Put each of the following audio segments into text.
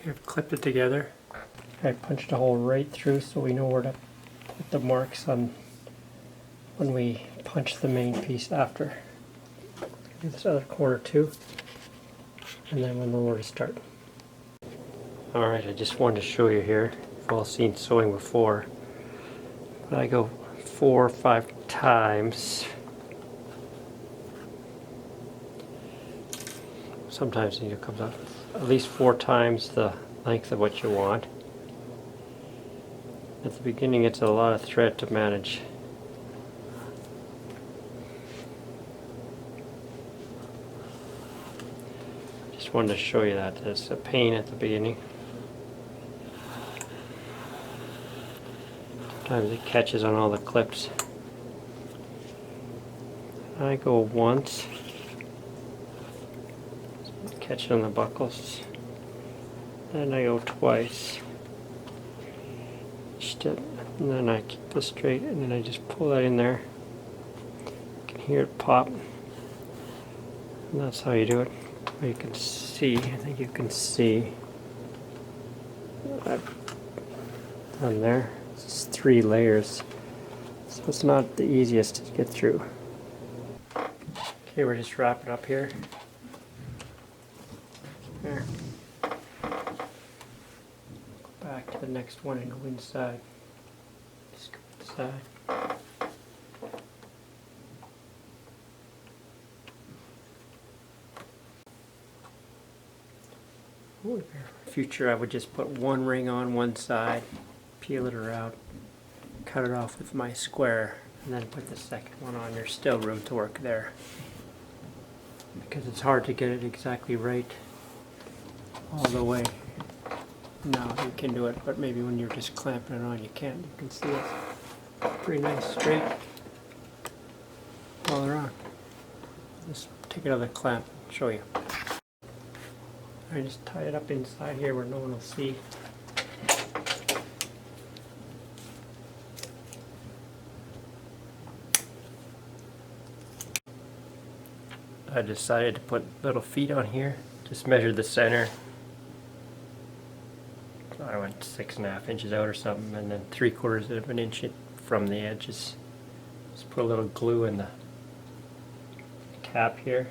I've clipped it together. I punched a hole right through so we know where to put the marks on when we punch the main piece after. Do this other corner too, and then we'll know where to start. Alright, I just wanted to show you here. You've all seen sewing before, but I go 4 or 5 times. Sometimes it comes out at least 4 times the length of what you want. At the beginning it's a lot of thread to manage. Just wanted to show you that. It's a pain at the beginning. Sometimes it catches on all the clips. I go once. Catch it on the buckles. Then I go twice. And then I keep this straight, and then I just pull that in there. You can hear it pop. And that's how you do it. You can see, I think you can see what I've done there. It's 3 layers. So it's not the easiest to get through. Okay, we're just wrapping up here. There. Go back to the next one and go inside. Just go inside. In future I would just put 1 ring on one side, peel it around, cut it off with my square, and then put the second one on. There's still room to work there, because it's hard to get it exactly right all the way. Now you can do it, but maybe when you're just clamping it on you can't. You can see it's pretty nice straight all around. Just take another clamp and show you. I just tie it up inside here where no one will see. I decided to put little feet on here. Just measured the center. I went 6.5 inches out or something, and then 3/4 of an inch from the edges. Just put a little glue in the cap here.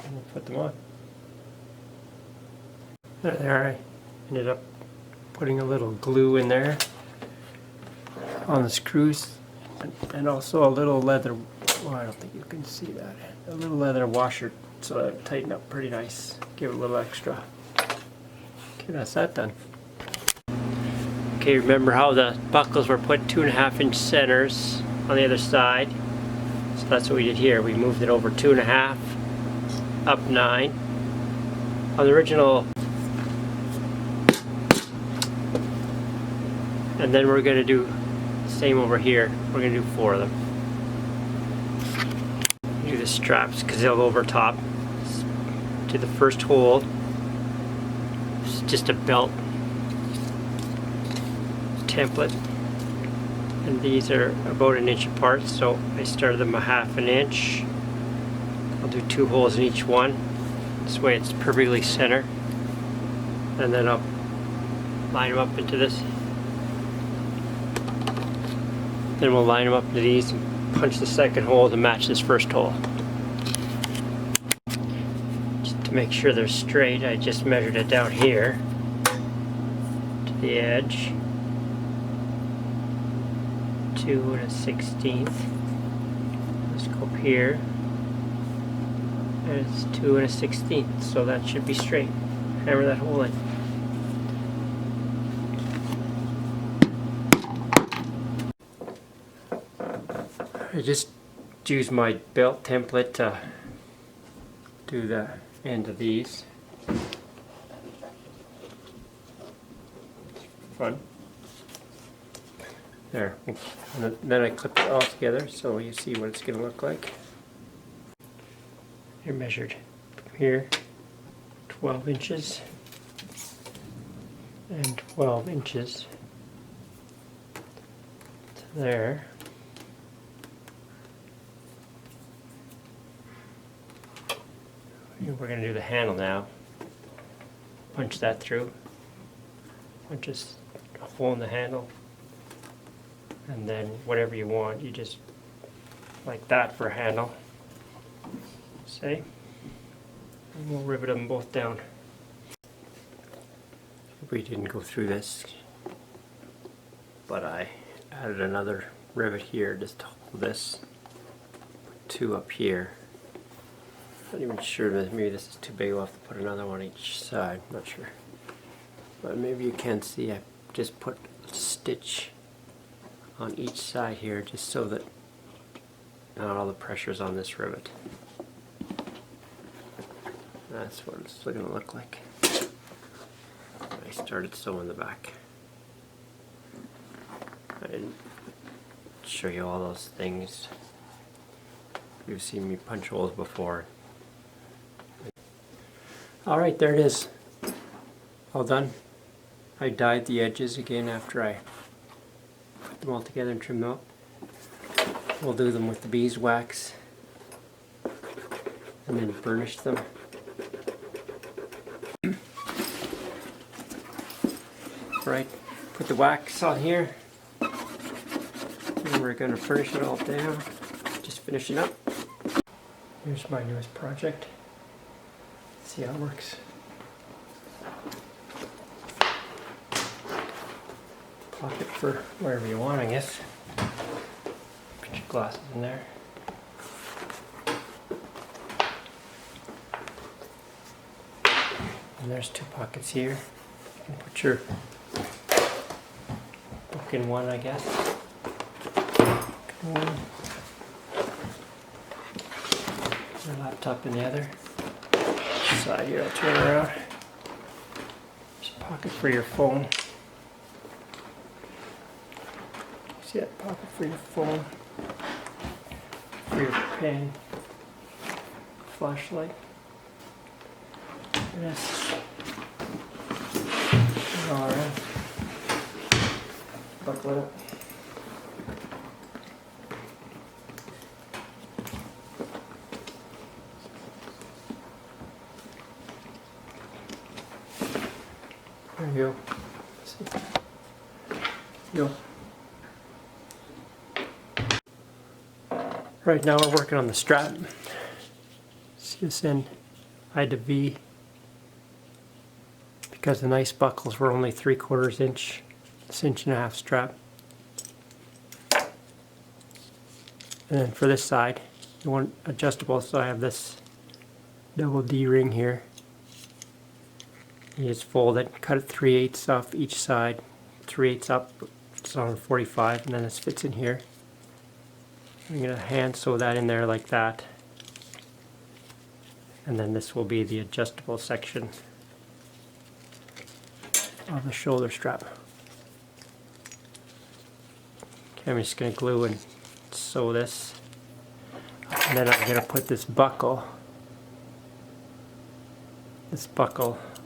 And we'll put them on. There, I ended up putting a little glue in there on the screws, and also a little leather, well, I don't think you can see that, a little leather washer, so that it tightened up pretty nice, give it a little extra. Okay, that's that done. Okay, remember how the buckles were put 2.5 inch centers on the other side? So that's what we did here. We moved it over 2.5, up 9. On the original, and then we're going to do the same over here. We're going to do 4 of them. Do the straps because they'll over top to the first hole. It's just a belt template, and these are about 1 inch apart, so I started them 1/2 inch. I'll do 2 holes in each one. This way it's perfectly center, and then I'll line them up into this. Then we'll line them up into these and punch the second hole to match this first hole. Just to make sure they're straight, I just measured it down here to the edge. 2 1/16. Let's go up here. And it's 2 1/16, so that should be straight. Hammer that hole in. I just use my belt template to do the end of these. Fun. There. And then I clip it all together so you see what it's going to look like. You're measured from here 12 inches and 12 inches to there. And we're going to do the handle now. Punch that through. Punch a hole in the handle. And then whatever you want, you just like that for a handle. See? And we'll rivet them both down. We didn't go through this, but I added another rivet here just to hold this. Put two up here. Not even sure that maybe this is too big. We'll have to put another one each side. Not sure, but maybe you can see I just put a stitch on each side here just so that not all the pressure's on this rivet. That's what it's going to look like. I started sewing the back. I didn't show you all those things. You've seen me punch holes before. Alright, there it is. All done. I dyed the edges again after I put them all together and trimmed them up. We'll do them with the beeswax and then burnish them. Right, put the wax on here, and we're going to finish it all down, just finishing up. Here's my newest project. Let's see how it works. Pocket for wherever you want, I guess. Put your glasses in there. And there's two pockets here. You can put your book in one, I guess. One. Your laptop in the other. Side here, I'll turn around. There's a pocket for your phone. See that pocket for your phone? For your pen. Flashlight. Yes. Alright. Buckle it up. There you go. See. Go. Right now we're working on the strap. See this end? I had to V because the nice buckles were only 3/4 inch, this 1.5 inch strap. And then for this side, you want adjustable, so I have this double D ring here. You just fold it, cut it 3/8 off each side, 3/8 up, it's on 45, and then this fits in here. I'm going to hand sew that in there like that. And then this will be the adjustable section of the shoulder strap. Okay, I'm just going to glue and sew this. And then I'm going to put this buckle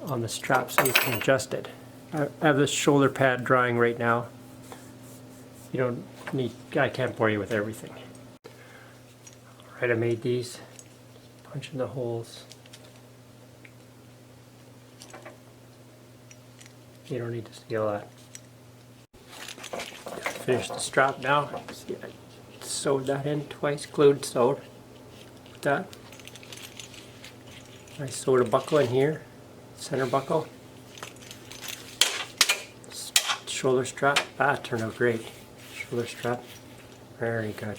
on the strap so you can adjust it. I have this shoulder pad drying right now. You don't need, I can't bore you with everything. Alright, I made these. Punch in the holes. You don't need to see all that. Finish the strap now. See, I sewed that in twice, glued, sewed. That. I sewed a buckle in here, center buckle. Shoulder strap. That turned out great. Shoulder strap. Very good.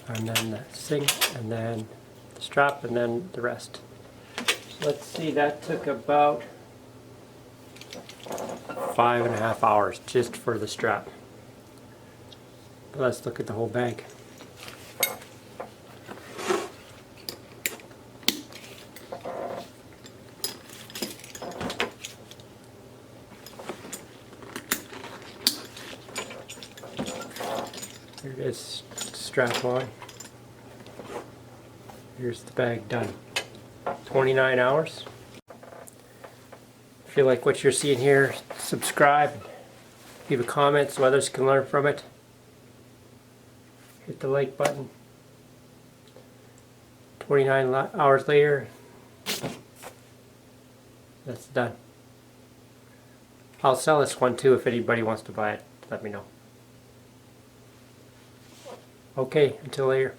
And then the sink, and then the strap, and then the rest. So let's see, that took about 5.5 hours just for the strap. But let's look at the whole bag. Here it is, strap on. Here's the bag done. 29 hours. If you like what you're seeing here, subscribe, leave a comment so others can learn from it. Hit the like button. 49 hours later, that's done. I'll sell this one too if anybody wants to buy it. Let me know. Okay, until later.